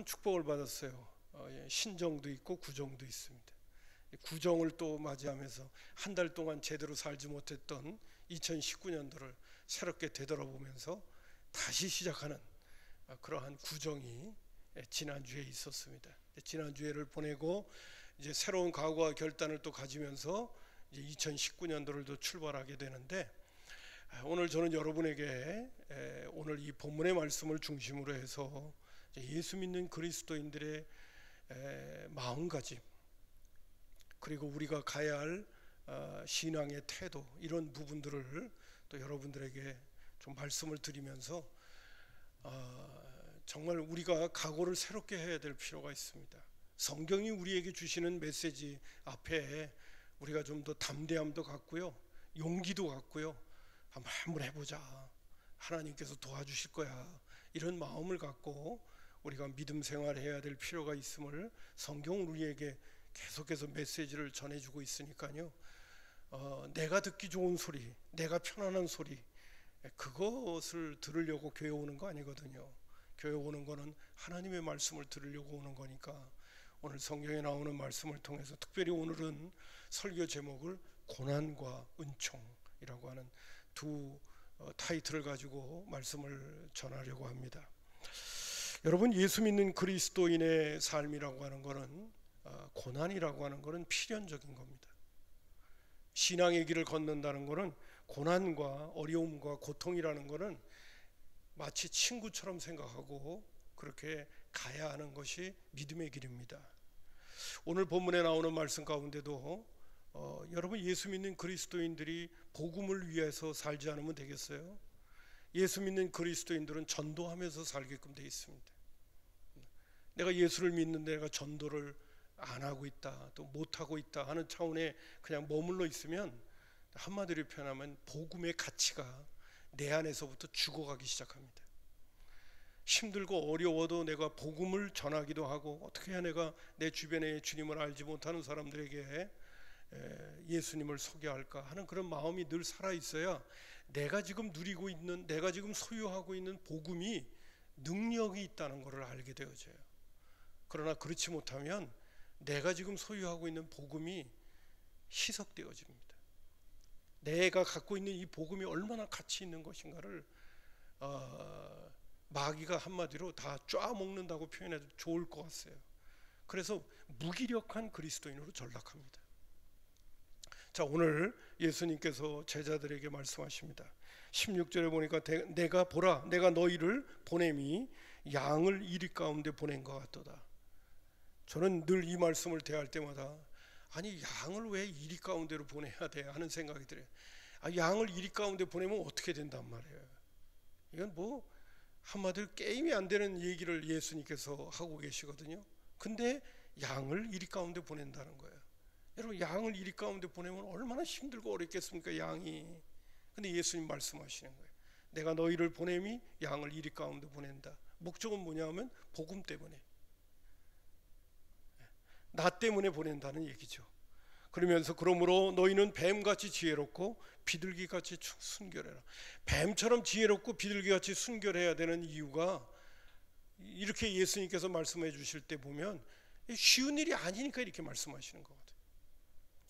축복을 받았어요. 신정도 있고 구정도 있습니다. 구정을 또 맞이하면서 한 달 동안 제대로 살지 못했던 2019년도를 새롭게 되돌아보면서 다시 시작하는 그러한 구정이 지난주에 있었습니다. 지난주에를 보내고 이제 새로운 각오와 결단을 또 가지면서 이제 2019년도를 또 출발하게 되는데, 오늘 저는 여러분에게 오늘 이 본문의 말씀을 중심으로 해서 예수 믿는 그리스도인들의 마음가짐, 그리고 우리가 가야 할 신앙의 태도, 이런 부분들을 또 여러분들에게 좀 말씀을 드리면서 정말 우리가 각오를 새롭게 해야 될 필요가 있습니다. 성경이 우리에게 주시는 메시지 앞에 우리가 좀 더 담대함도 갖고요, 용기도 갖고요, 한번 해보자, 하나님께서 도와주실 거야, 이런 마음을 갖고 우리가 믿음 생활을 해야 될 필요가 있음을 성경은 우리에게 계속해서 메시지를 전해주고 있으니까요. 내가 듣기 좋은 소리, 내가 편안한 소리, 그것을 들으려고 교회 오는 거 아니거든요. 교회 오는 거는 하나님의 말씀을 들으려고 오는 거니까, 오늘 성경에 나오는 말씀을 통해서 특별히 오늘은 설교 제목을 고난과 은총이라고 하는 두 타이틀을 가지고 말씀을 전하려고 합니다. 여러분, 예수 믿는 그리스도인의 삶이라고 하는 것은, 고난이라고 하는 것은 필연적인 겁니다. 신앙의 길을 걷는다는 것은 고난과 어려움과 고통이라는 것은 마치 친구처럼 생각하고 그렇게 가야 하는 것이 믿음의 길입니다. 오늘 본문에 나오는 말씀 가운데도 여러분, 예수 믿는 그리스도인들이 복음을 위해서 살지 않으면 되겠어요? 예수 믿는 그리스도인들은 전도하면서 살게끔 되어 있습니다. 내가 예수를 믿는데 내가 전도를 안 하고 있다, 또 못하고 있다 하는 차원에 그냥 머물러 있으면, 한마디로 표현하면 복음의 가치가 내 안에서부터 죽어가기 시작합니다. 힘들고 어려워도 내가 복음을 전하기도 하고, 어떻게 해야 내가 내 주변에 주님을 알지 못하는 사람들에게 예수님을 소개할까 하는 그런 마음이 늘 살아있어야 내가 지금 누리고 있는, 내가 지금 소유하고 있는 복음이 능력이 있다는 것을 알게 되어져요. 그러나 그렇지 못하면 내가 지금 소유하고 있는 복음이 희석되어집니다. 내가 갖고 있는 이 복음이 얼마나 가치 있는 것인가를 마귀가 한마디로 다 쫙먹는다고 표현해도 좋을 것 같아요. 그래서 무기력한 그리스도인으로 전락합니다. 자, 오늘 예수님께서 제자들에게 말씀하십니다. 16절에 보니까 내가 보라, 내가 너희를 보냄이 양을 이리 가운데 보낸 것 같도다. 저는 늘 이 말씀을 대할 때마다, 아니 양을 왜 이리 가운데로 보내야 돼 하는 생각이 들어요. 양을 이리 가운데 보내면 어떻게 된단 말이에요. 이건 뭐 한마디로 게임이 안 되는 얘기를 예수님께서 하고 계시거든요. 근데 양을 이리 가운데 보낸다는 거예요. 여러분, 양을 이리 가운데 보내면 얼마나 힘들고 어렵겠습니까, 양이. 근데 예수님 말씀하시는 거예요. 내가 너희를 보냄이 양을 이리 가운데 보낸다. 목적은 뭐냐면 복음 때문에, 나 때문에 보낸다는 얘기죠. 그러면서 그러므로 너희는 뱀같이 지혜롭고 비둘기같이 순결해라. 뱀처럼 지혜롭고 비둘기같이 순결해야 되는 이유가, 이렇게 예수님께서 말씀해 주실 때 보면 쉬운 일이 아니니까 이렇게 말씀하시는 거거든요.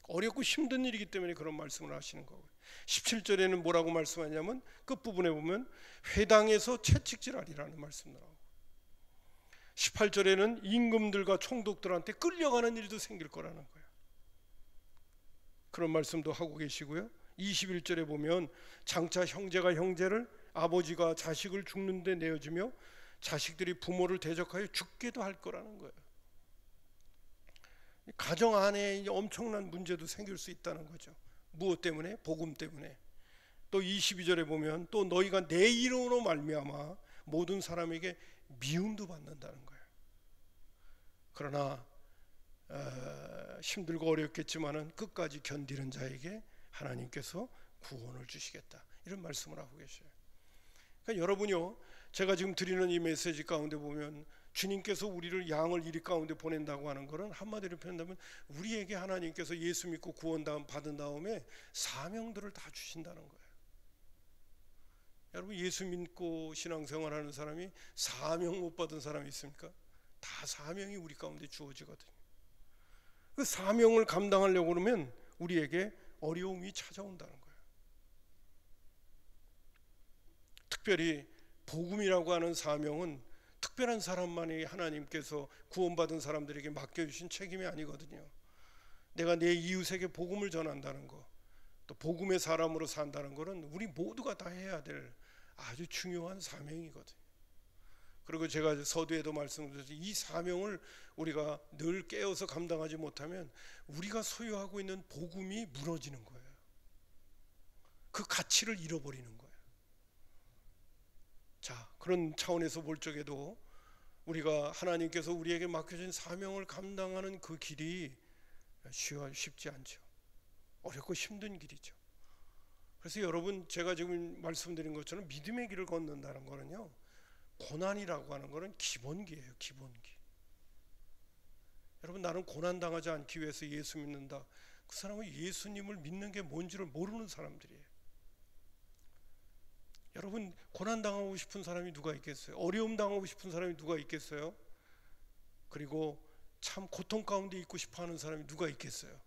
어렵고 힘든 일이기 때문에 그런 말씀을 하시는 거고요. 17절에는 뭐라고 말씀하냐면, 끝부분에 보면 회당에서 채찍질하리라는 말씀 나오고, 18절에는 임금들과 총독들한테 끌려가는 일도 생길 거라는 거예요. 그런 말씀도 하고 계시고요. 21절에 보면 장차 형제가 형제를, 아버지가 자식을 죽는데 내어주며 자식들이 부모를 대적하여 죽게도 할 거라는 거예요. 가정 안에 엄청난 문제도 생길 수 있다는 거죠. 무엇 때문에? 복음 때문에. 또 22절에 보면 또 너희가 내 이름으로 말미암아 모든 사람에게 미움도 받는다는 거예요. 그러나 힘들고 어렵겠지만은 끝까지 견디는 자에게 하나님께서 구원을 주시겠다, 이런 말씀을 하고 계셔요. 그러니까 여러분요, 제가 지금 드리는 이 메시지 가운데 보면 주님께서 우리를 양을 이리 가운데 보낸다고 하는 것은, 한마디로 표현하면 우리에게 하나님께서 예수 믿고 구원 받은 다음에 사명들을 다 주신다는 거예요. 여러분, 예수 믿고 신앙생활하는 사람이 사명 못 받은 사람이 있습니까? 다 사명이 우리 가운데 주어지거든요. 그 사명을 감당하려고 그러면 우리에게 어려움이 찾아온다는 거예요. 특별히 복음이라고 하는 사명은 특별한 사람만이 하나님께서 구원받은 사람들에게 맡겨주신 책임이 아니거든요. 내가 내 이웃에게 복음을 전한다는 거, 또 복음의 사람으로 산다는 것은 우리 모두가 다 해야 될 아주 중요한 사명이거든요. 그리고 제가 서두에도 말씀드렸듯이 이 사명을 우리가 늘 깨어서 감당하지 못하면 우리가 소유하고 있는 복음이 무너지는 거예요. 그 가치를 잃어버리는 거예요. 자, 그런 차원에서 볼 적에도 우리가 하나님께서 우리에게 맡겨진 사명을 감당하는 그 길이 쉽지 않죠. 어렵고 힘든 길이죠. 그래서 여러분, 제가 지금 말씀드린 것처럼 믿음의 길을 걷는다는 거는요, 고난이라고 하는 거는 기본기예요. 기본기. 여러분, 나는 고난당하지 않기 위해서 예수 믿는다. 그 사람은 예수님을 믿는 게 뭔지를 모르는 사람들이에요. 여러분, 고난당하고 싶은 사람이 누가 있겠어요? 어려움 당하고 싶은 사람이 누가 있겠어요? 그리고 참 고통 가운데 있고 싶어하는 사람이 누가 있겠어요?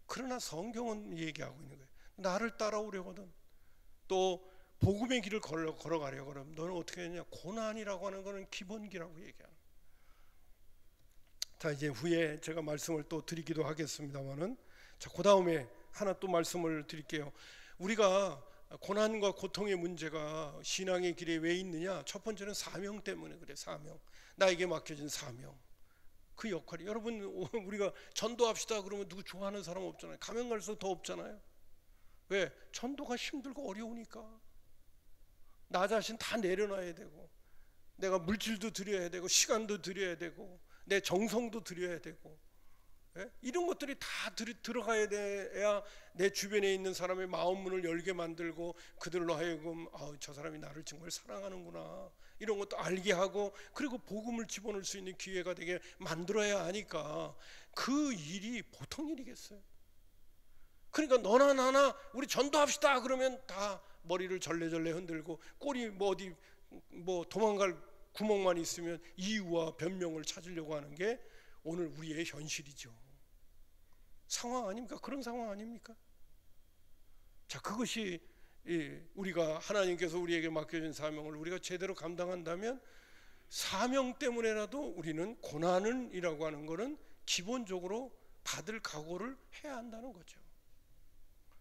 그러나 성경은 얘기하고 있는 거예요. 나를 따라오려거든, 또 복음의 길을 걸어가려고 그러면 너는 어떻게 했냐? 고난이라고 하는 것은 기본기라고 얘기하는. 자, 이제 후에 제가 말씀을 또 드리기도 하겠습니다만은, 자, 그 다음에 하나 또 말씀을 드릴게요. 우리가 고난과 고통의 문제가 신앙의 길에 왜 있느냐? 첫 번째는 사명 때문에 그래. 사명, 나에게 맡겨진 사명, 그 역할이. 여러분, 우리가 전도합시다 그러면 누구 좋아하는 사람 없잖아요. 가면 갈수록 더 없잖아요. 왜? 전도가 힘들고 어려우니까. 나 자신 다 내려놔야 되고, 내가 물질도 드려야 되고, 시간도 드려야 되고, 내 정성도 드려야 되고, 예? 이런 것들이 다 들어가야 돼야 내 주변에 있는 사람의 마음 문을 열게 만들고 그들로 하여금 저 사람이 나를 정말 사랑하는구나, 이런 것도 알게 하고, 그리고 복음을 집어넣을 수 있는 기회가 되게 만들어야 하니까 그 일이 보통 일이겠어요? 그러니까 너나 나나 우리 전도합시다 그러면 다 머리를 절레절레 흔들고, 꼬리 어디 도망갈 구멍만 있으면 이유와 변명을 찾으려고 하는 게 오늘 우리의 현실이죠. 상황 아닙니까? 그런 상황 아닙니까? 자, 그것이 우리가 하나님께서 우리에게 맡겨진 사명을 우리가 제대로 감당한다면 사명 때문에라도 우리는 고난이라고 하는 것은 기본적으로 받을 각오를 해야 한다는 거죠.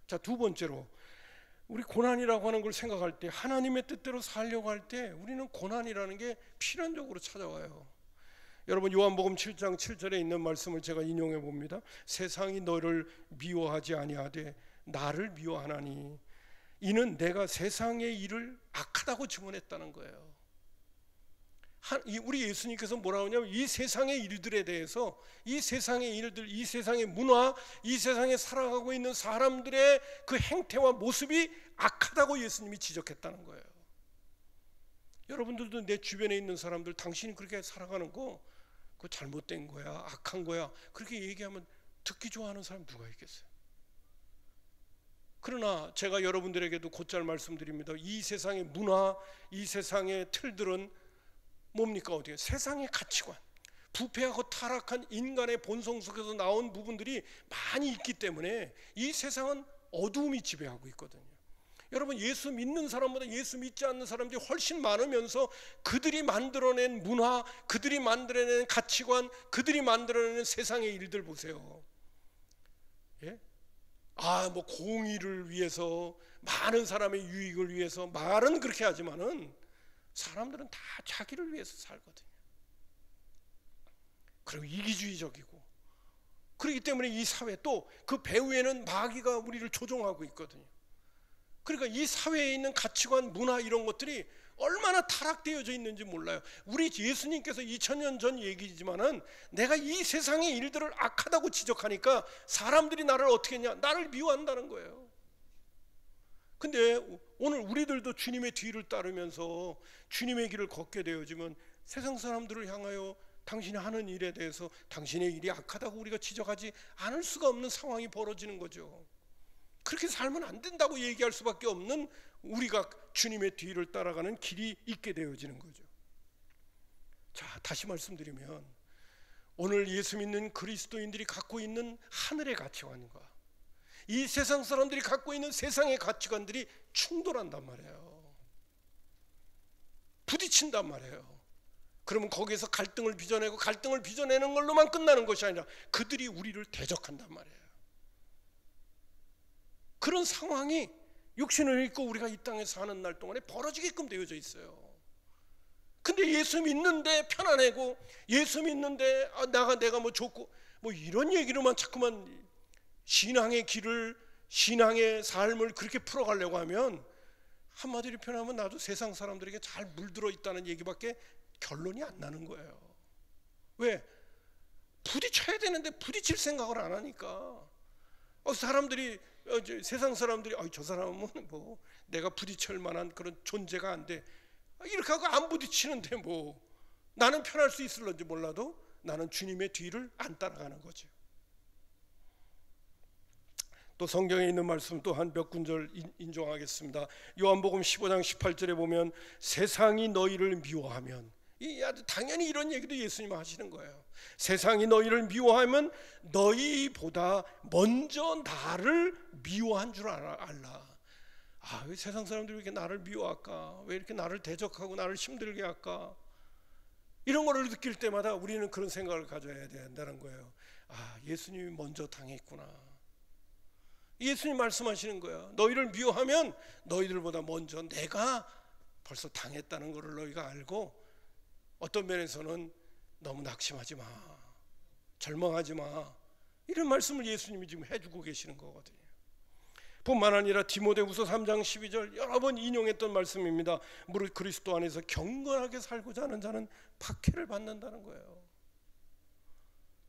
자, 두 번째로, 우리 고난이라고 하는 걸 생각할 때, 하나님의 뜻대로 살려고 할 때 우리는 고난이라는 게 필연적으로 찾아와요. 여러분, 요한복음 7장 7절에 있는 말씀을 제가 인용해 봅니다. 세상이 너를 미워하지 아니하되 나를 미워하나니 이는 내가 세상의 일을 악하다고 증언했다는 거예요. 우리 예수님께서 뭐라고 하냐면, 이 세상의 일들에 대해서, 이 세상의 일들, 이 세상의 문화, 이 세상에 살아가고 있는 사람들의 그 행태와 모습이 악하다고 예수님이 지적했다는 거예요. 여러분들도 내 주변에 있는 사람들, 당신이 그렇게 살아가는 거 그거 잘못된 거야, 악한 거야, 그렇게 얘기하면 듣기 좋아하는 사람 누가 있겠어요? 그러나 제가 여러분들에게도 곧잘 말씀드립니다. 이 세상의 문화, 이 세상의 틀들은 뭡니까? 어디에? 세상의 가치관, 부패하고 타락한 인간의 본성 속에서 나온 부분들이 많이 있기 때문에 이 세상은 어두움이 지배하고 있거든요. 여러분, 예수 믿는 사람보다 예수 믿지 않는 사람들이 훨씬 많으면서 그들이 만들어낸 문화, 그들이 만들어낸 가치관, 그들이 만들어낸 세상의 일들 보세요. 예? 공의를 위해서, 많은 사람의 유익을 위해서 말은 그렇게 하지만은 사람들은 다 자기를 위해서 살거든요. 그리고 이기주의적이고, 그렇기 때문에 이 사회, 또 그 배후에는 마귀가 우리를 조종하고 있거든요. 그러니까 이 사회에 있는 가치관, 문화, 이런 것들이 얼마나 타락되어져 있는지 몰라요. 우리 예수님께서 2000년 전 얘기지만은 내가 이 세상의 일들을 악하다고 지적하니까 사람들이 나를 어떻게 했냐? 나를 미워한다는 거예요. 근데 오늘 우리들도 주님의 뒤를 따르면서 주님의 길을 걷게 되어지면 세상 사람들을 향하여 당신이 하는 일에 대해서 당신의 일이 악하다고 우리가 지적하지 않을 수가 없는 상황이 벌어지는 거죠. 그렇게 살면 안 된다고 얘기할 수밖에 없는 우리가 주님의 뒤를 따라가는 길이 있게 되어지는 거죠. 자, 다시 말씀드리면 오늘 예수 믿는 그리스도인들이 갖고 있는 하늘의 가치관과 이 세상 사람들이 갖고 있는 세상의 가치관들이 충돌한단 말이에요. 부딪힌단 말이에요. 그러면 거기에서 갈등을 빚어내고 갈등을 빚어내는 걸로만 끝나는 것이 아니라 그들이 우리를 대적한단 말이에요. 그런 상황이 육신을 입고 우리가 이 땅에 사는 날 동안에 벌어지게끔 되어져 있어요. 근데 예수 믿는데 편안하고 예수 믿는데 내가 뭐 좋고 뭐 이런 얘기로만 자꾸만 신앙의 길을 신앙의 삶을 그렇게 풀어가려고 하면 한마디로 표현하면 나도 세상 사람들에게 잘 물들어 있다는 얘기밖에 결론이 안 나는 거예요. 왜? 부딪혀야 되는데 부딪힐 생각을 안 하니까 사람들이 세상 사람들이 저 사람은 뭐 내가 부딪힐 만한 그런 존재가 안 돼 이렇게 하고 안 부딪히는데 뭐 나는 편할 수 있을런지 몰라도 나는 주님의 뒤를 안 따라가는 거죠. 또 성경에 있는 말씀 또 한 몇 군절 인정하겠습니다. 요한복음 15장 18절에 보면 세상이 너희를 미워하면 당연히 이런 얘기도 예수님 하시는 거예요. 세상이 너희를 미워하면 너희보다 먼저 나를 미워한 줄 알라. 왜 세상 사람들이 이렇게 나를 미워할까? 왜 이렇게 나를 대적하고 나를 힘들게 할까? 이런 거를 느낄 때마다 우리는 그런 생각을 가져야 된다는 거예요. 예수님이 먼저 당했구나. 예수님 말씀하시는 거야. 너희를 미워하면 너희들보다 먼저 내가 벌써 당했다는 것을 너희가 알고 어떤 면에서는 너무 낙심하지 마, 절망하지 마, 이런 말씀을 예수님이 지금 해주고 계시는 거거든요. 뿐만 아니라 디모데후서 3장 12절 여러 번 인용했던 말씀입니다. 무릇 그리스도 안에서 경건하게 살고자 하는 자는 박해를 받는다는 거예요.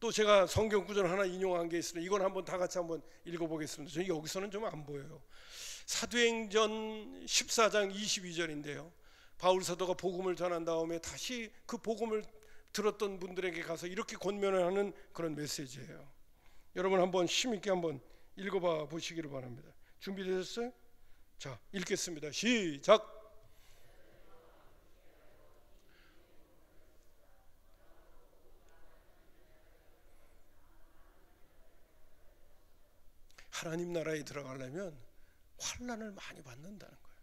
또 제가 성경 구절 하나 인용한 게 있습니다. 이건 한번 다 같이 한번 읽어보겠습니다. 저희 여기서는 좀 안 보여요. 사도행전 14장 22절인데요. 바울 사도가 복음을 전한 다음에 다시 그 복음을 들었던 분들에게 가서 이렇게 권면을 하는 그런 메시지예요. 여러분 한번 힘있게 한번 읽어봐 보시기를 바랍니다. 준비되셨어요? 자, 읽겠습니다. 시작. 하나님 나라에 들어가려면 환난을 많이 받는다는 거예요.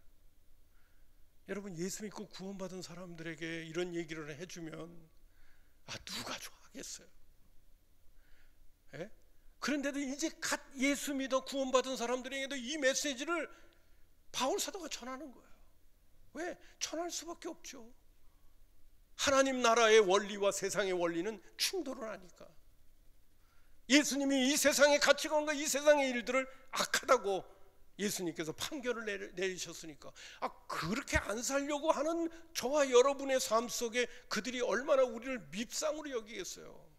여러분 예수 믿고 구원받은 사람들에게 이런 얘기를 해주면 누가 좋아하겠어요? 예? 그런데도 이제 갓 예수 믿어 구원받은 사람들에게도 이 메시지를 바울 사도가 전하는 거예요. 왜? 전할 수밖에 없죠. 하나님 나라의 원리와 세상의 원리는 충돌을 하니까. 예수님이 이 세상의 가치관과 이 세상의 일들을 악하다고 예수님께서 판결을 내리셨으니까 그렇게 안 살려고 하는 저와 여러분의 삶 속에 그들이 얼마나 우리를 밉상으로 여기겠어요.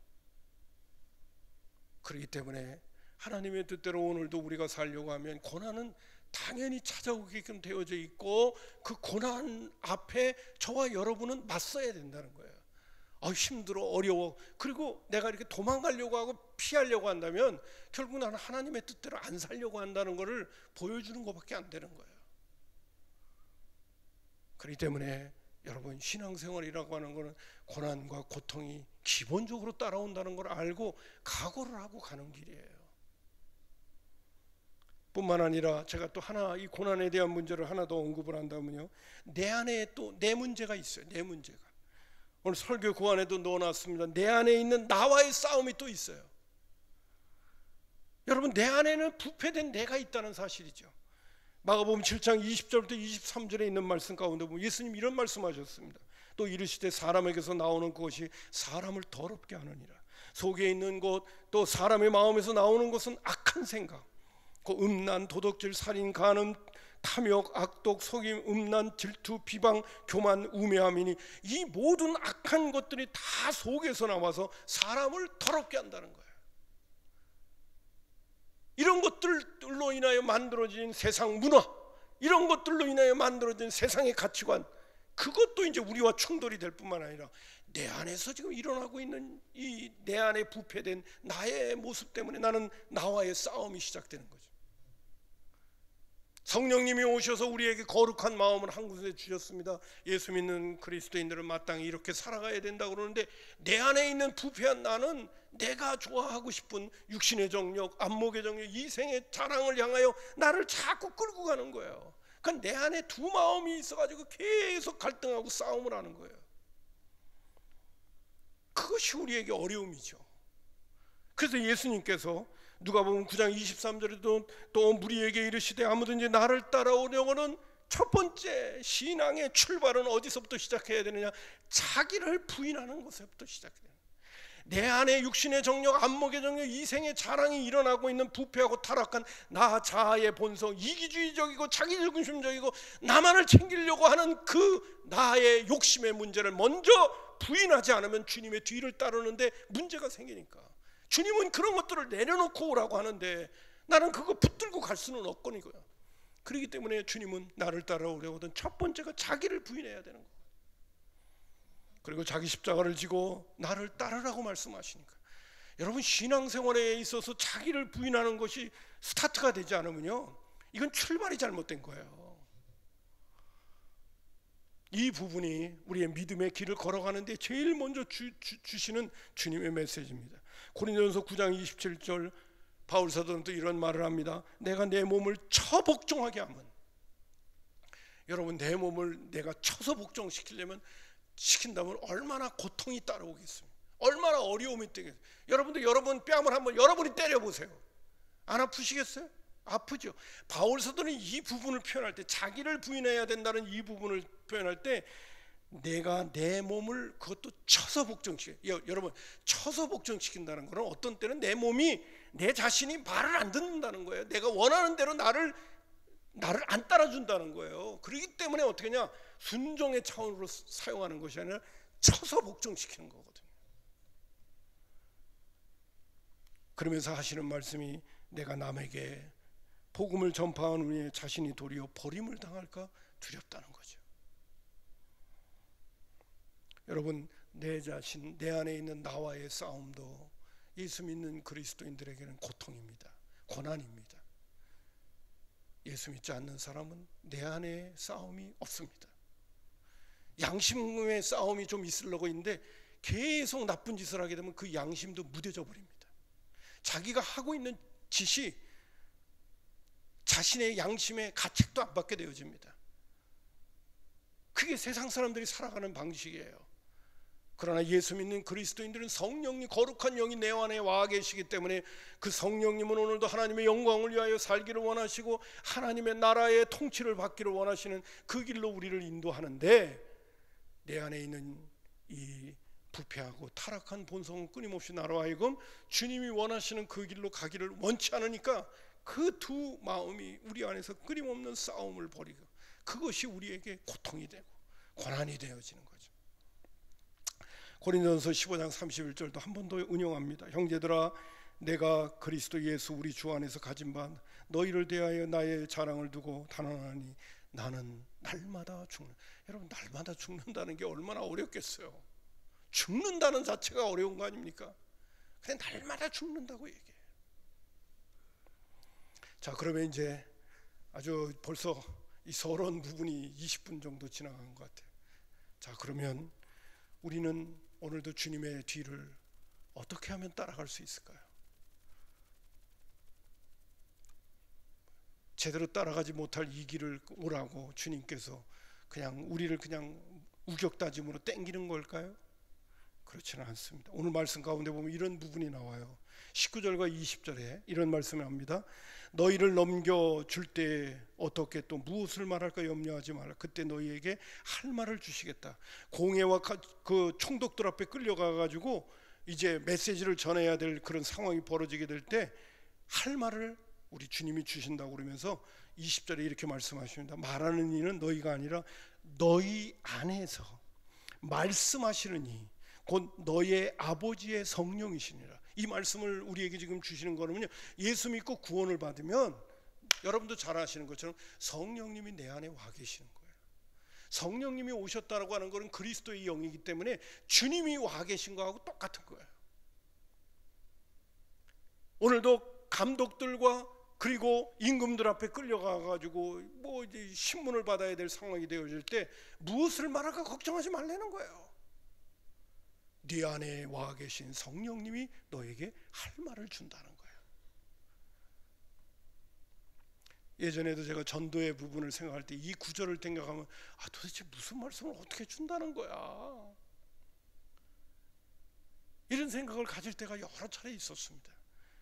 그렇기 때문에 하나님의 뜻대로 오늘도 우리가 살려고 하면 고난은 당연히 찾아오게끔 되어져 있고 그 고난 앞에 저와 여러분은 맞서야 된다는 거예요. 힘들어 어려워 그리고 내가 이렇게 도망가려고 하고 피하려고 한다면 결국 나는 하나님의 뜻대로 안 살려고 한다는 것을 보여주는 것밖에 안 되는 거예요. 그렇기 때문에 여러분 신앙생활이라고 하는 것은 고난과 고통이 기본적으로 따라온다는 걸 알고 각오를 하고 가는 길이에요. 뿐만 아니라 제가 또 하나 이 고난에 대한 문제를 하나 더 언급을 한다면요, 내 안에 또 내 문제가 있어요. 내 문제가 오늘 설교 그 안에도 넣어놨습니다. 내 안에 있는 나와의 싸움이 또 있어요. 여러분 내 안에는 부패된 내가 있다는 사실이죠. 마가복음 7장 20절부터 23절에 있는 말씀 가운데 보면 예수님 이런 말씀하셨습니다. 또 이르시되 사람에게서 나오는 것이 사람을 더럽게 하느니라. 속에 있는 것 또 사람의 마음에서 나오는 것은 악한 생각, 그 음란, 도덕질, 살인, 간음, 탐욕, 악독, 속임, 음란, 질투, 비방, 교만, 우매함이니 이 모든 악한 것들이 다 속에서 나와서 사람을 더럽게 한다는 거예요. 이런 것들로 인하여 만들어진 세상 문화, 이런 것들로 인하여 만들어진 세상의 가치관, 그것도 이제 우리와 충돌이 될 뿐만 아니라 내 안에서 지금 일어나고 있는 이 내 안에 부패된 나의 모습 때문에 나는 나와의 싸움이 시작되는 거죠. 성령님이 오셔서 우리에게 거룩한 마음을 한 곳에 주셨습니다. 예수 믿는 그리스도인들은 마땅히 이렇게 살아가야 된다고 그러는데, 내 안에 있는 부패한 나는 내가 좋아하고 싶은 육신의 정욕, 안목의 정욕, 이생의 자랑을 향하여 나를 자꾸 끌고 가는 거예요. 그러니까 내 안에 두 마음이 있어가지고 계속 갈등하고 싸움을 하는 거예요. 그것이 우리에게 어려움이죠. 그래서 예수님께서 누가복음 9장 23절에도 또 무리에게 이르시되 아무든지 나를 따라오려고는 첫 번째 신앙의 출발은 어디서부터 시작해야 되느냐? 자기를 부인하는 것에부터 시작해야 돼요. 내 안에 육신의 정욕, 안목의 정욕, 이생의 자랑이 일어나고 있는 부패하고 타락한 나 자아의 본성, 이기주의적이고 자기중심적이고 나만을 챙기려고 하는 그 나의 욕심의 문제를 먼저 부인하지 않으면 주님의 뒤를 따르는데 문제가 생기니까, 주님은 그런 것들을 내려놓고 오라고 하는데 나는 그거 붙들고 갈 수는 없거든요. 그렇기 때문에 주님은 나를 따라오려고 하던 첫 번째가 자기를 부인해야 되는 거예요. 그리고 자기 십자가를 지고 나를 따르라고 말씀하시니까, 여러분 신앙생활에 있어서 자기를 부인하는 것이 스타트가 되지 않으면요, 이건 출발이 잘못된 거예요. 이 부분이 우리의 믿음의 길을 걸어가는데 제일 먼저 주시는 주님의 메시지입니다. 고린도전서 9장 27절 바울 사도는 또 이런 말을 합니다. 내가 내 몸을 처복종하게 하면, 여러분 내 몸을 내가 쳐서 복종시키려면 시킨다면 얼마나 고통이 따라오겠습니까? 얼마나 어려움이 되겠어요. 여러분도 여러분 뺨을 한번 여러분이 때려보세요. 안 아프시겠어요? 아프죠. 바울 사도는 이 부분을 표현할 때, 자기를 부인해야 된다는 이 부분을 표현할 때, 내가 내 몸을 그것도 쳐서 복종시켜요. 여러분, 쳐서 복종시킨다는 것은 어떤 때는 내 몸이, 내 자신이 말을 안 듣는다는 거예요. 내가 원하는 대로 나를 안 따라준다는 거예요. 그렇기 때문에 어떻게 하냐, 순종의 차원으로 사용하는 것이 아니라 쳐서 복종시키는 거거든요. 그러면서 하시는 말씀이, 내가 남에게 복음을 전파한 후에 자신이 도리어 버림을 당할까 두렵다는 거죠. 여러분, 내 자신, 내 안에 있는 나와의 싸움도 예수 믿는 그리스도인들에게는 고통입니다. 고난입니다. 예수 믿지 않는 사람은 내 안에 싸움이 없습니다. 양심의 싸움이 좀 있으려고 있는데 계속 나쁜 짓을 하게 되면 그 양심도 무뎌져 버립니다. 자기가 하고 있는 짓이 자신의 양심의 가책도 안 받게 되어집니다. 그게 세상 사람들이 살아가는 방식이에요. 그러나 예수 믿는 그리스도인들은 성령님, 거룩한 영이 내 안에 와 계시기 때문에 그 성령님은 오늘도 하나님의 영광을 위하여 살기를 원하시고 하나님의 나라의 통치를 받기를 원하시는 그 길로 우리를 인도하는데, 내 안에 있는 이 부패하고 타락한 본성은 끊임없이 나로 하여금 주님이 원하시는 그 길로 가기를 원치 않으니까 그 두 마음이 우리 안에서 끊임없는 싸움을 벌이고, 그것이 우리에게 고통이 되고 고난이 되어지는 거죠. 고린도전서 15장 31절도 한 번 더 은용합니다. 형제들아, 내가 그리스도 예수 우리 주 안에서 가진 바 너희를 대하여 나의 자랑을 두고 단언하니 나는 날마다 죽는. 여러분, 날마다 죽는다는 게 얼마나 어렵겠어요. 죽는다는 자체가 어려운 거 아닙니까? 그냥 날마다 죽는다고 얘기해요. 자, 그러면 이제 아주 벌써 이 서론 부분이 20분 정도 지나간 것 같아요. 자, 그러면 우리는 오늘도 주님의 뒤를 어떻게 하면 따라갈 수 있을까요? 제대로 따라가지 못할 이 길을 오라고 주님께서 그냥 우리를 그냥 우격다짐으로 땡기는 걸까요? 그렇지는 않습니다. 오늘 말씀 가운데 보면 이런 부분이 나와요. 19절과 20절에 이런 말씀을 합니다. 너희를 넘겨줄 때 어떻게 또 무엇을 말할까 염려하지 말라. 그때 너희에게 할 말을 주시겠다. 공회와 그 총독들 앞에 끌려가가지고 이제 메시지를 전해야 될 그런 상황이 벌어지게 될 때 할 말을 우리 주님이 주신다고 그러면서 20절에 이렇게 말씀하십니다. 말하는 이는 너희가 아니라 너희 안에서 말씀하시는 이 곧 너희의 아버지의 성령이시니라. 이 말씀을 우리에게 지금 주시는 거는요, 예수 믿고 구원을 받으면 여러분도 잘 아시는 것처럼 성령님이 내 안에 와 계시는 거예요. 성령님이 오셨다라고 하는 것은 그리스도의 영이기 때문에 주님이 와 계신 거하고 똑같은 거예요. 오늘도 감독들과 그리고 임금들 앞에 끌려가가지고 뭐 이제 신문을 받아야 될 상황이 되어질 때 무엇을 말할까 걱정하지 말라는 거예요. 네 안에 와 계신 성령님이 너에게 할 말을 준다는 거예요. 예전에도 제가 전도의 부분을 생각할 때 이 구절을 생각하면 도대체 무슨 말씀을 어떻게 준다는 거야, 이런 생각을 가질 때가 여러 차례 있었습니다.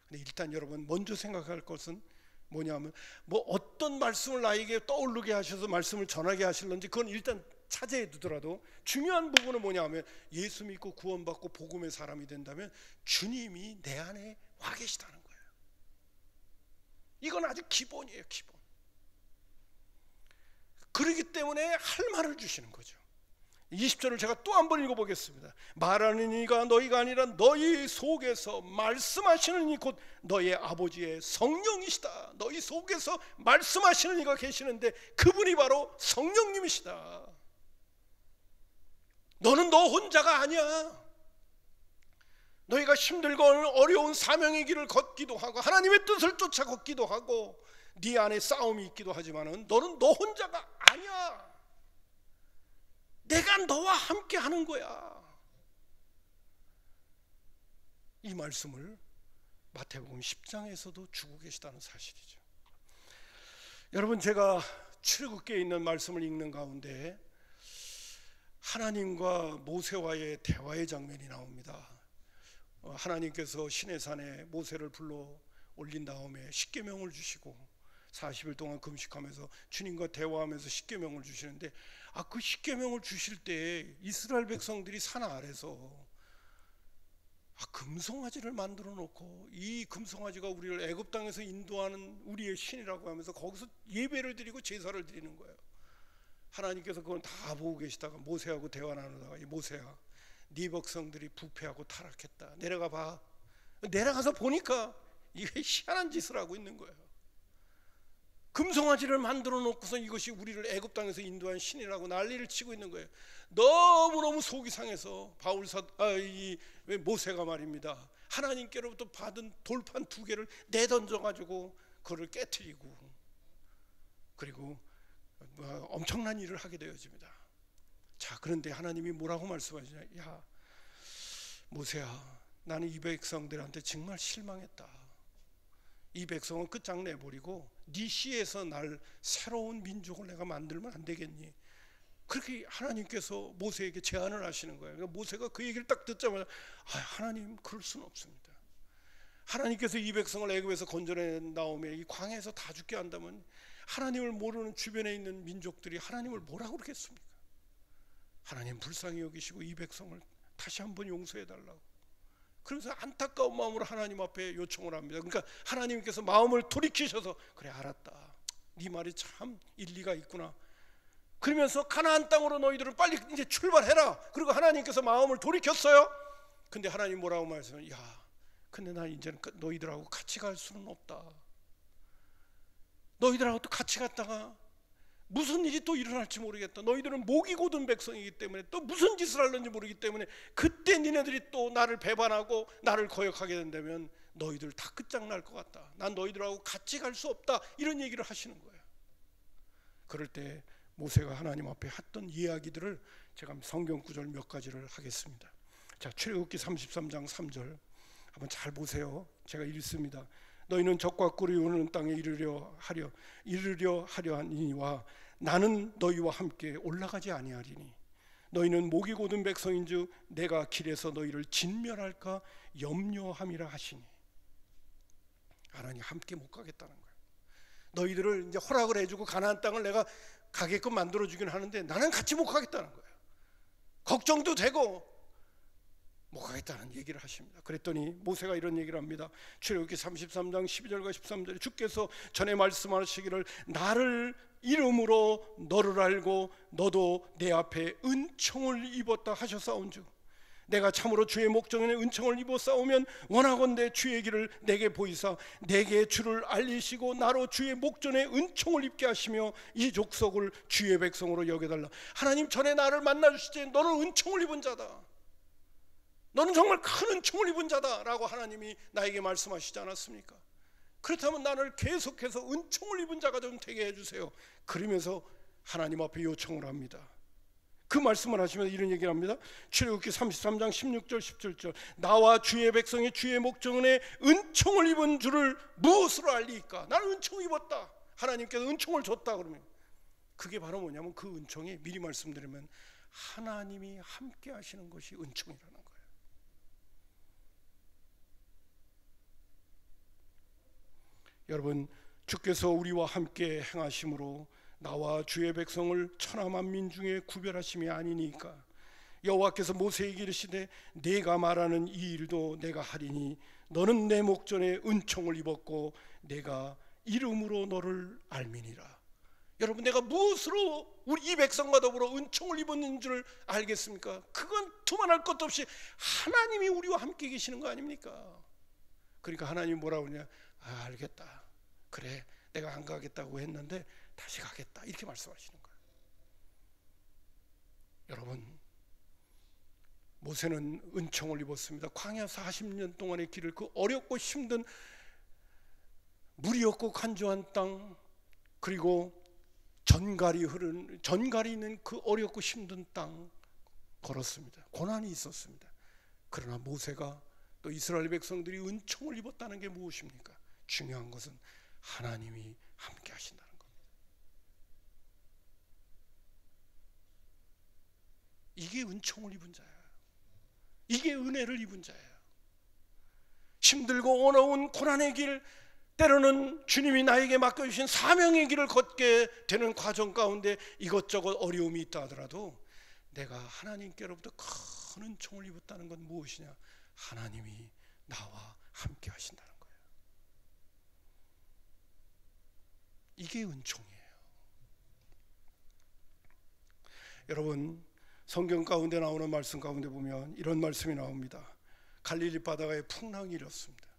근데 일단 여러분 먼저 생각할 것은 뭐냐면 뭐 어떤 말씀을 나에게 떠오르게 하셔서 말씀을 전하게 하실런지 그건 일단 차지해 두더라도 중요한 부분은 뭐냐면 예수 믿고 구원받고 복음의 사람이 된다면 주님이 내 안에 와 계시다는 거예요. 이건 아주 기본이에요, 기본. 그렇기 때문에 할 말을 주시는 거죠. 20절을 제가 또 한 번 읽어보겠습니다. 말하는 이가 너희가 아니라 너희 속에서 말씀하시는 이 곧 너희 아버지의 성령이시다. 너희 속에서 말씀하시는 이가 계시는데 그분이 바로 성령님이시다. 너는 너 혼자가 아니야. 너희가 힘들고 어려운 사명의 길을 걷기도 하고 하나님의 뜻을 쫓아 걷기도 하고 네 안에 싸움이 있기도 하지만은 너는 너 혼자가 아니야. 내가 너와 함께 하는 거야. 이 말씀을 마태복음 10장에서도 주고 계시다는 사실이죠. 여러분, 제가 출애굽기에 있는 말씀을 읽는 가운데 하나님과 모세와의 대화의 장면이 나옵니다. 하나님께서 시내산에 모세를 불러 올린 다음에 십계명을 주시고 40일 동안 금식하면서 주님과 대화하면서 십계명을 주시는데 그 십계명을 주실 때 이스라엘 백성들이 산 아래서 금송아지를 만들어 놓고 이 금송아지가 우리를 애굽 땅에서 인도하는 우리의 신이라고 하면서 거기서 예배를 드리고 제사를 드리는 거예요. 하나님께서 그건 다 보고 계시다가 모세하고 대화 나누다가 이 모세야, 네 백성들이 부패하고 타락했다. 내려가 봐. 내려가서 보니까 이게 희한한 짓을 하고 있는 거예요. 금송아지를 만들어 놓고서 이것이 우리를 애굽 땅에서 인도한 신이라고 난리를 치고 있는 거예요. 너무너무 속이 상해서 모세가 말입니다. 하나님께로부터 받은 돌판 2개를 내던져 가지고 그를 깨트리고 그리고 엄청난 일을 하게 되어집니다. 자, 그런데 하나님이 뭐라고 말씀하시냐? 야, 모세야, 나는 이 백성들한테 정말 실망했다. 이 백성은 끝장내버리고 네 시에서 날 새로운 민족을 내가 만들면 안 되겠니? 그렇게 하나님께서 모세에게 제안을 하시는 거예요. 그러니까 모세가 그 얘기를 딱 듣자마자 하나님, 그럴 수는 없습니다. 하나님께서 이 백성을 애굽에서 건져낸 다음에 이 광야에서 다 죽게 한다면 하나님을 모르는 주변에 있는 민족들이 하나님을 뭐라고 그러겠습니까? 하나님 불쌍히 여기시고 이 백성을 다시 한번 용서해 달라고. 그래서 안타까운 마음으로 하나님 앞에 요청을 합니다. 그러니까 하나님께서 마음을 돌이키셔서 그래, 알았다. 네 말이 참 일리가 있구나. 그러면서 가나안 땅으로 너희들은 빨리 이제 출발해라. 그리고 하나님께서 마음을 돌이켰어요. 근데 하나님 뭐라고 말씀해요? 야, 근데 나 이제는 너희들하고 같이 갈 수는 없다. 너희들하고 또 같이 갔다가 무슨 일이 또 일어날지 모르겠다. 너희들은 목이 곧은 백성이기 때문에 또 무슨 짓을 하는지 모르기 때문에 그때 니네들이 또 나를 배반하고 나를 거역하게 된다면 너희들 다 끝장날 것 같다. 난 너희들하고 같이 갈 수 없다. 이런 얘기를 하시는 거예요. 그럴 때 모세가 하나님 앞에 했던 이야기들을 제가 성경 구절 몇 가지를 하겠습니다. 자, 출애굽기 33장 3절 한번 잘 보세요. 제가 읽습니다. 너희는 적과 꿀이 흐르는 땅에 이르려 하려 하니와 나는 너희와 함께 올라가지 아니하리니 너희는 목이 곧은 백성인즉 내가 길에서 너희를 진멸할까 염려함이라 하시니. 하나님 함께 못 가겠다는 거예요. 너희들을 이제 허락을 해주고 가나안 땅을 내가 가게끔 만들어주긴 하는데 나는 같이 못 가겠다는 거예요. 걱정도 되고 못 가겠다는 얘기를 하십니다. 그랬더니 모세가 이런 얘기를 합니다. 출애굽기 33장 12절과 13절에 주께서 전에 말씀하시기를 나를 이름으로 너를 알고 너도 내 앞에 은총을 입었다 하셨사온즉 내가 참으로 주의 목전에 은총을 입어 싸우면 원하건대 주의 길을 내게 보이사 내게 주를 알리시고 나로 주의 목전에 은총을 입게 하시며 이 족속을 주의 백성으로 여겨달라. 하나님, 전에 나를 만나주시지 너는 은총을 입은 자다. 너는 정말 큰 은총을 입은 자다 라고 하나님이 나에게 말씀하시지 않았습니까? 그렇다면 나를 계속해서 은총을 입은 자가 좀 되게 해주세요. 그러면서 하나님 앞에 요청을 합니다. 그 말씀을 하시면서 이런 얘기를 합니다. 출애굽기 33장 16절 17절 나와 주의 백성이 주의 목전에 은총을 입은 줄을 무엇으로 알리까? 나는 은총을 입었다. 하나님께서 은총을 줬다. 그러면 그게 바로 뭐냐면 그 은총이 미리 말씀드리면 하나님이 함께 하시는 것이 은총이라는 거예요. 여러분, 주께서 우리와 함께 행하심으로 나와 주의 백성을 천하 만민 중에 구별하심이 아니니까 여호와께서 모세에게 이르시되 내가 말하는 이 일도 내가 하리니 너는 내 목전에 은총을 입었고 내가 이름으로 너를 알미니라. 여러분, 내가 무엇으로 우리 이 백성과 더불어 은총을 입었는 줄 알겠습니까? 그건 두말할 것도 없이 하나님이 우리와 함께 계시는 거 아닙니까? 그러니까 하나님이 뭐라고 그러냐? 알겠다. 그래, 내가 안 가겠다고 했는데 다시 가겠다. 이렇게 말씀하시는 거예요. 여러분, 모세는 은총을 입었습니다. 광야 40년 동안의 길을 그 어렵고 힘든 물이 없고 간조한 땅, 그리고 전갈이 있는 그 어렵고 힘든 땅 걸었습니다. 고난이 있었습니다. 그러나 모세가 또 이스라엘 백성들이 은총을 입었다는 게 무엇입니까? 중요한 것은 하나님이 함께 하신다는 겁니다. 이게 은총을 입은 자예요. 이게 은혜를 입은 자예요. 힘들고 어려운 고난의 길, 때로는 주님이 나에게 맡겨주신 사명의 길을 걷게 되는 과정 가운데 이것저것 어려움이 있다 하더라도 내가 하나님께로부터 큰 은총을 입었다는 건 무엇이냐? 하나님이 나와 함께 하신다는 거예요. 이게 은총이에요. 여러분, 성경 가운데 나오는 말씀 가운데 보면 이런 말씀이 나옵니다. 갈릴리 바다에 풍랑이 일었습니다.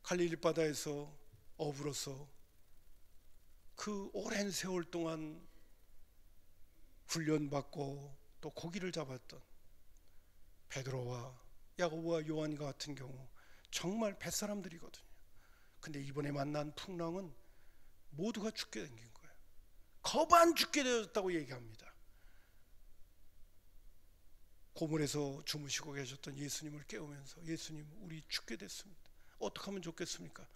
갈릴리 바다에서 어부로서 그 오랜 세월 동안 훈련받고 또 고기를 잡았던 베드로와 야고보와 요한 같은 경우 정말 뱃사람들이거든요. 근데 이번에 만난 풍랑은 모두가 죽게 생긴 거예요. 거반 죽게 되었다고 얘기합니다. 고물에서 주무시고 계셨던 예수님을 깨우면서 예수님, 우리 죽게 됐습니다. 어떻게 하면 좋겠습니까?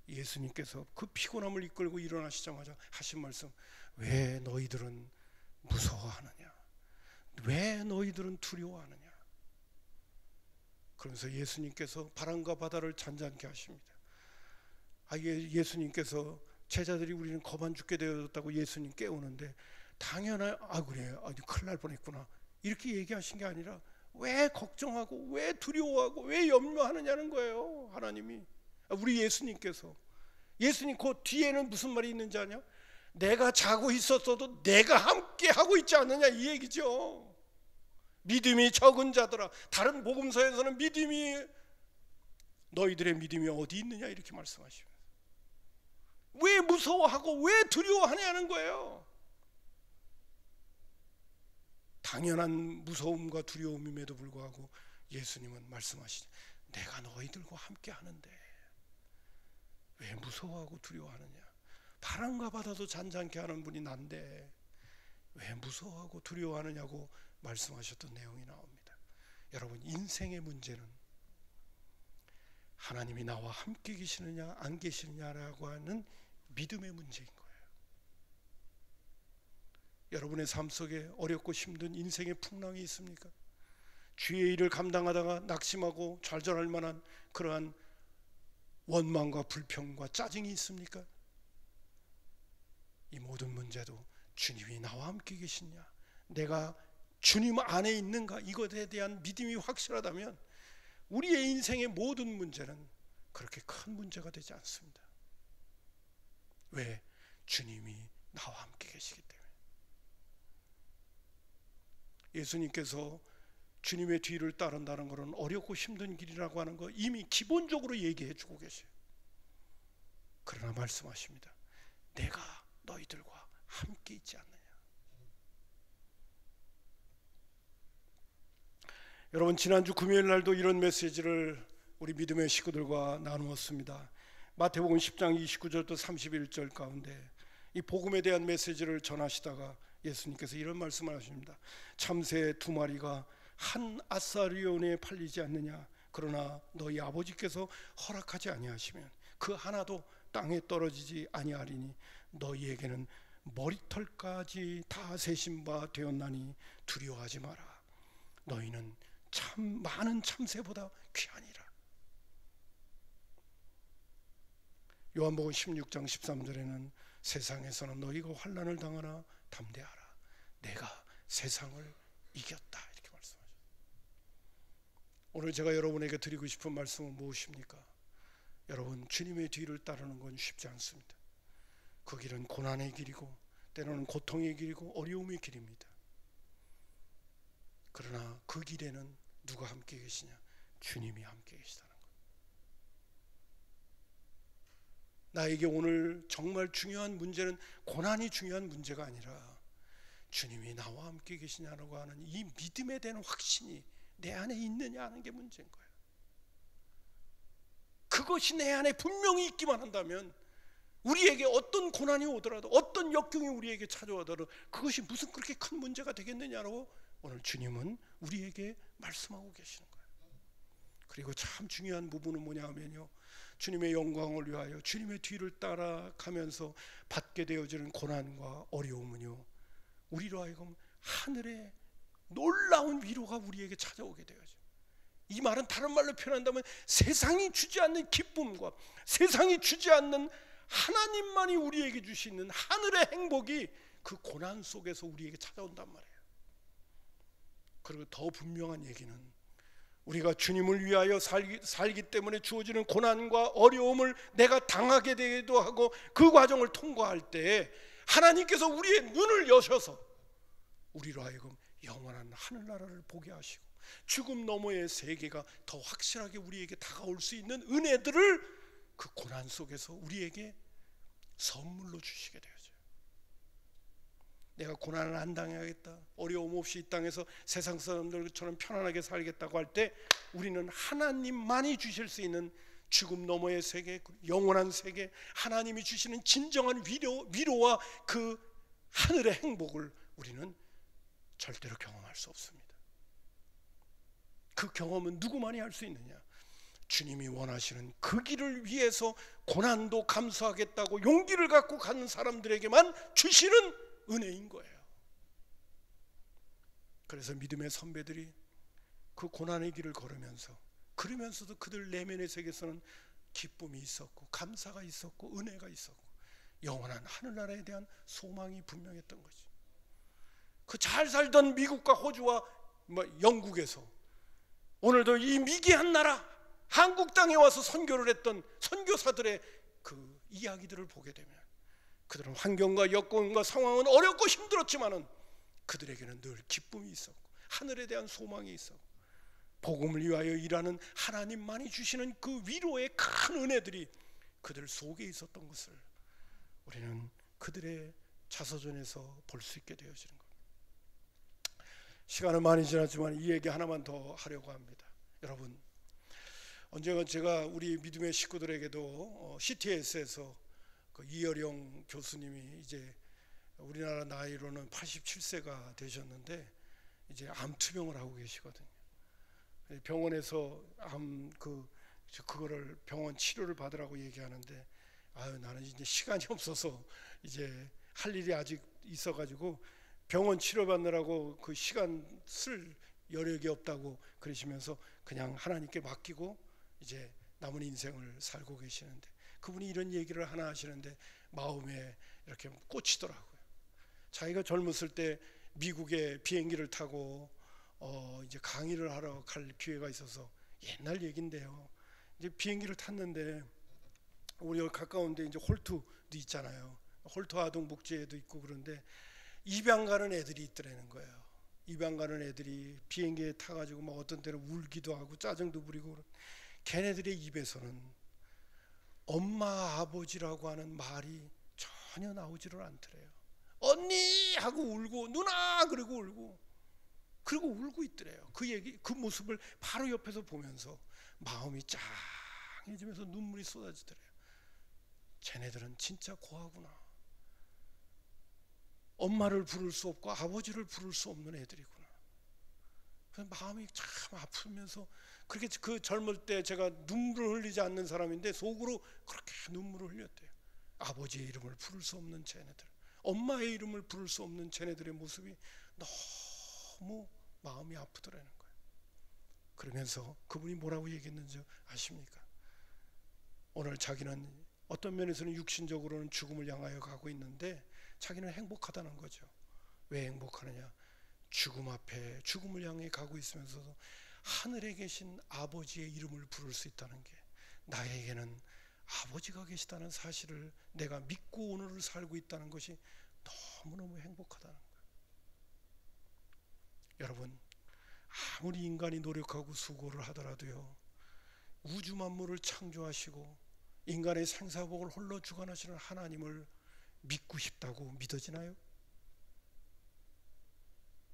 예수님께서 그 피곤함을 이끌고 일어나시자마자 하신 말씀, 왜 너희들은 무서워하느냐? 왜 너희들은 두려워하느냐? 그러면서 예수님께서 바람과 바다를 잔잔케 하십니다. 예수님께서 제자들이 우리는 거반 죽게 되었다고 예수님 깨우는데 당연히 그래요, 큰일 날 뻔했구나 이렇게 얘기하신 게 아니라 왜 걱정하고 왜 두려워하고 왜 염려하느냐는 거예요. 하나님이, 우리 예수님께서. 예수님 그 뒤에는 무슨 말이 있는지 아냐? 내가 자고 있었어도 내가 함께 하고 있지 않느냐 이 얘기죠. 믿음이 적은 자들아, 다른 복음서에서는 너희들의 믿음이 어디 있느냐 이렇게 말씀하시면서 왜 무서워하고 왜 두려워하냐는 거예요. 당연한 무서움과 두려움임에도 불구하고 예수님은 말씀하시죠. 내가 너희들과 함께 하는데 왜 무서워하고 두려워하느냐? 바람과 바다도 잔잔케 하는 분이 난데 왜 무서워하고 두려워하느냐고 말씀하셨던 내용이 나옵니다. 여러분, 인생의 문제는 하나님이 나와 함께 계시느냐 안 계시느냐라고 하는 믿음의 문제인 거예요. 여러분의 삶 속에 어렵고 힘든 인생의 풍랑이 있습니까? 주의 일을 감당하다가 낙심하고 좌절할 만한 그러한 원망과 불평과 짜증이 있습니까? 이 모든 문제도 주님이 나와 함께 계시냐, 내가 주님 안에 있는가, 이것에 대한 믿음이 확실하다면 우리의 인생의 모든 문제는 그렇게 큰 문제가 되지 않습니다. 왜? 주님이 나와 함께 계시기 때문에. 예수님께서 주님의 뒤를 따른다는 것은 어렵고 힘든 길이라고 하는 거 이미 기본적으로 얘기해 주고 계세요. 그러나 말씀하십니다. 내가 너희들과 함께 있지 않느냐. 여러분, 지난주 금요일 날도 이런 메시지를 우리 믿음의 식구들과 나누었습니다. 마태복음 10장 29절부터 31절 가운데 이 복음에 대한 메시지를 전하시다가 예수님께서 이런 말씀을 하십니다. 참새 2마리가 한 아사리온에 팔리지 않느냐? 그러나 너희 아버지께서 허락하지 아니하시면 그 하나도 땅에 떨어지지 아니하리니 너희에게는 머리털까지 다 세신 바 되었나니 두려워하지 마라. 너희는 참 많은 참새보다 귀하니라. 요한복음 16장 13절에는 세상에서는 너희가 환난을 당하나 담대하라. 내가 세상을 이겼다. 이렇게 말씀하셨습니다. 오늘 제가 여러분에게 드리고 싶은 말씀은 무엇입니까? 여러분, 주님의 뒤를 따르는 건 쉽지 않습니다. 그 길은 고난의 길이고 때로는 고통의 길이고 어려움의 길입니다. 그러나 그 길에는 누가 함께 계시냐? 주님이 함께 계시다는 것. 나에게 오늘 정말 중요한 문제는 고난이 중요한 문제가 아니라 주님이 나와 함께 계시냐라고 하는 이 믿음에 대한 확신이 내 안에 있느냐 하는 게 문제인 거예요. 그것이 내 안에 분명히 있기만 한다면 우리에게 어떤 고난이 오더라도 어떤 역경이 우리에게 찾아오더라도 그것이 무슨 그렇게 큰 문제가 되겠느냐라고 오늘 주님은 우리에게 말씀하고 계시는 거예요. 그리고 참 중요한 부분은 뭐냐 하면요, 주님의 영광을 위하여 주님의 뒤를 따라가면서 받게 되어지는 고난과 어려움은요, 우리로 하여금 하늘의 놀라운 위로가 우리에게 찾아오게 되어져요. 이 말은 다른 말로 표현한다면 세상이 주지 않는 기쁨과 세상이 주지 않는 하나님만이 우리에게 주시는 하늘의 행복이 그 고난 속에서 우리에게 찾아온단 말이에요. 그리고 더 분명한 얘기는 우리가 주님을 위하여 살기 때문에 주어지는 고난과 어려움을 내가 당하게 되기도 하고 그 과정을 통과할 때 하나님께서 우리의 눈을 여셔서 우리로 하여금 영원한 하늘나라를 보게 하시고 죽음 너머의 세계가 더 확실하게 우리에게 다가올 수 있는 은혜들을 그 고난 속에서 우리에게 선물로 주시게 되어져요. 내가 고난을 안 당해야겠다, 어려움 없이 이 땅에서 세상 사람들처럼 편안하게 살겠다고 할 때 우리는 하나님만이 주실 수 있는 죽음 너머의 세계, 영원한 세계, 하나님이 주시는 진정한 위로와 그 하늘의 행복을 우리는 절대로 경험할 수 없습니다. 그 경험은 누구만이 할 수 있느냐? 주님이 원하시는 그 길을 위해서 고난도 감수하겠다고 용기를 갖고 가는 사람들에게만 주시는 은혜인 거예요. 그래서 믿음의 선배들이 그 고난의 길을 걸으면서 그러면서도 그들 내면의 세계에서는 기쁨이 있었고 감사가 있었고 은혜가 있었고 영원한 하늘나라에 대한 소망이 분명했던 거지. 그 잘 살던 미국과 호주와 영국에서 오늘도 이 미개한 나라 한국 땅에 와서 선교를 했던 선교사들의 그 이야기들을 보게 되면 그들은 환경과 여건과 상황은 어렵고 힘들었지만은 그들에게는 늘 기쁨이 있었고 하늘에 대한 소망이 있었고 복음을 위하여 일하는 하나님만이 주시는 그 위로의 큰 은혜들이 그들 속에 있었던 것을 우리는 그들의 자서전에서 볼 수 있게 되어지는 겁니다. 시간은 많이 지났지만 이 얘기 하나만 더 하려고 합니다. 여러분, 언젠가 제가 우리 믿음의 식구들에게도 CTS에서 그 이여령 교수님이 이제 우리나라 나이로는 87세가 되셨는데 이제 암 투병을 하고 계시거든요. 병원에서 그거를 병원 치료를 받으라고 얘기하는데 나는 이제 시간이 없어서 이제 할 일이 아직 있어가지고 병원 치료 받느라고 그 시간 쓸 여력이 없다고 그러시면서 그냥 하나님께 맡기고 이제 남은 인생을 살고 계시는데 그분이 이런 얘기를 하나 하시는데 마음에 이렇게 꽂히더라고요. 자기가 젊었을 때 미국에 비행기를 타고 이제 강의를 하러 갈 기회가 있어서 옛날 얘긴데요. 이제 비행기를 탔는데 우리 여기 가까운데 이제 홀트도 있잖아요. 홀트 아동 복지회도 있고 그런데 입양 가는 애들이 있더라는 거예요. 입양 가는 애들이 비행기에 타가지고 막 어떤 때는 울기도 하고 짜증도 부리고 걔네들의 입에서는 엄마 아버지라고 하는 말이 전혀 나오지를 않더래요. 언니 하고 울고 누나 그러고 울고 그리고 울고 있더래요. 그 모습을 바로 옆에서 보면서 마음이 짱해지면서 눈물이 쏟아지더래요. 쟤네들은 진짜 고아구나. 엄마를 부를 수 없고 아버지를 부를 수 없는 애들이구나. 그래서 마음이 참 아프면서, 그렇게 그 젊을 때 제가 눈물을 흘리지 않는 사람인데 속으로 그렇게 눈물을 흘렸대요. 아버지의 이름을 부를 수 없는 쟤네들, 엄마의 이름을 부를 수 없는 쟤네들의 모습이 너무 마음이 아프더라는 거예요. 그러면서 그분이 뭐라고 얘기했는지 아십니까? 오늘 자기는 어떤 면에서는 육신적으로는 죽음을 향하여 가고 있는데 자기는 행복하다는 거죠. 왜 행복하느냐? 죽음 앞에 죽음을 향해 가고 있으면서도 하늘에 계신 아버지의 이름을 부를 수 있다는 게, 나에게는 아버지가 계시다는 사실을 내가 믿고 오늘을 살고 있다는 것이 너무너무 행복하다는 거예요. 여러분, 아무리 인간이 노력하고 수고를 하더라도요, 우주 만물을 창조하시고 인간의 생사복을 홀로 주관하시는 하나님을 믿고 싶다고 믿어지나요?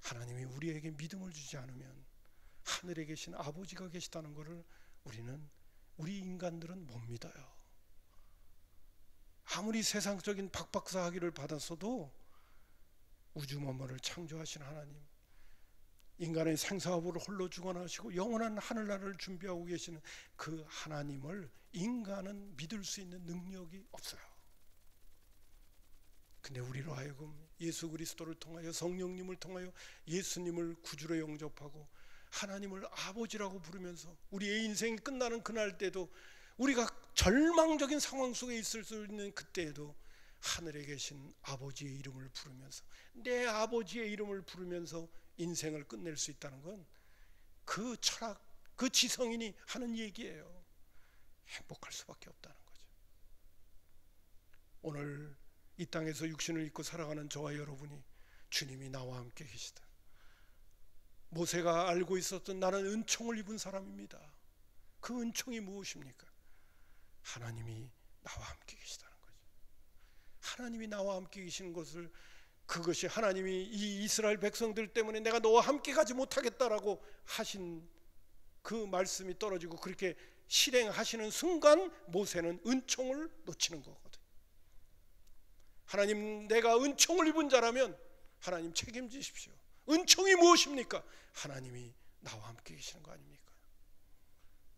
하나님이 우리에게 믿음을 주지 않으면 하늘에 계신 아버지가 계시다는 것을 우리 인간들은 못 믿어요. 아무리 세상적인 박박사학위를 받았어도 우주 만물을 창조하신 하나님, 인간의 생사복을 홀로 주관하시고 영원한 하늘나라를 준비하고 계시는 그 하나님을 인간은 믿을 수 있는 능력이 없어요. 근데 우리로 하여금 예수 그리스도를 통하여, 성령님을 통하여 예수님을 구주로 영접하고 하나님을 아버지라고 부르면서 우리의 인생이 끝나는 그날 때도, 우리가 절망적인 상황 속에 있을 수 있는 그때에도 하늘에 계신 아버지의 이름을 부르면서, 내 아버지의 이름을 부르면서 인생을 끝낼 수 있다는 건 그 철학, 그 지성인이 하는 얘기예요. 행복할 수밖에 없다는 거죠. 오늘 이 땅에서 육신을 입고 살아가는 저와 여러분이 주님이 나와 함께 계시다. 모세가 알고 있었던 나는 은총을 입은 사람입니다. 그 은총이 무엇입니까? 하나님이 나와 함께 계시다는 거죠. 하나님이 나와 함께 계시는 것을, 그것이 하나님이 이 이스라엘 백성들 때문에 내가 너와 함께 가지 못하겠다라고 하신 그 말씀이 떨어지고 그렇게 실행하시는 순간 모세는 은총을 놓치는 거거든요. 하나님, 내가 은총을 입은 자라면 하나님 책임지십시오. 은총이 무엇입니까? 하나님이 나와 함께 계시는 거 아닙니까?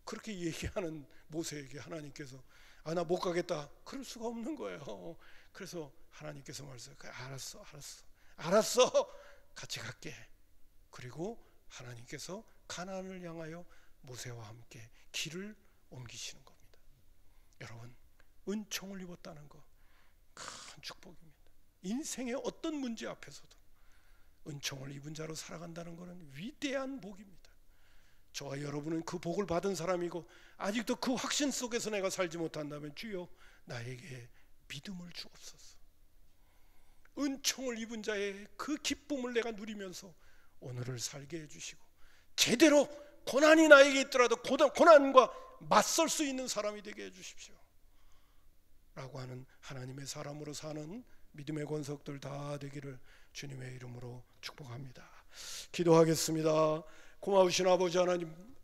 그렇게 얘기하는 모세에게 하나님께서 나 못 가겠다, 그럴 수가 없는 거예요. 그래서 하나님께서 말씀하세요. 알았어, 같이 갈게. 그리고 하나님께서 가나안을 향하여 모세와 함께 길을 옮기시는 겁니다. 여러분, 은총을 입었다는 거 큰 축복입니다. 인생의 어떤 문제 앞에서도 은총을 입은 자로 살아간다는 것은 위대한 복입니다. 저와 여러분은 그 복을 받은 사람이고, 아직도 그 확신 속에서 내가 살지 못한다면 주여 나에게 믿음을 주옵소서. 은총을 입은 자의 그 기쁨을 내가 누리면서 오늘을 살게 해주시고, 제대로 고난이 나에게 있더라도 고난과 맞설 수 있는 사람이 되게 해주십시오 라고 하는 하나님의 사람으로 사는 믿음의 권속들 다 되기를 주님의 이름으로 축복합니다. 기도하겠습니다. 고마우신 아버지 하나님,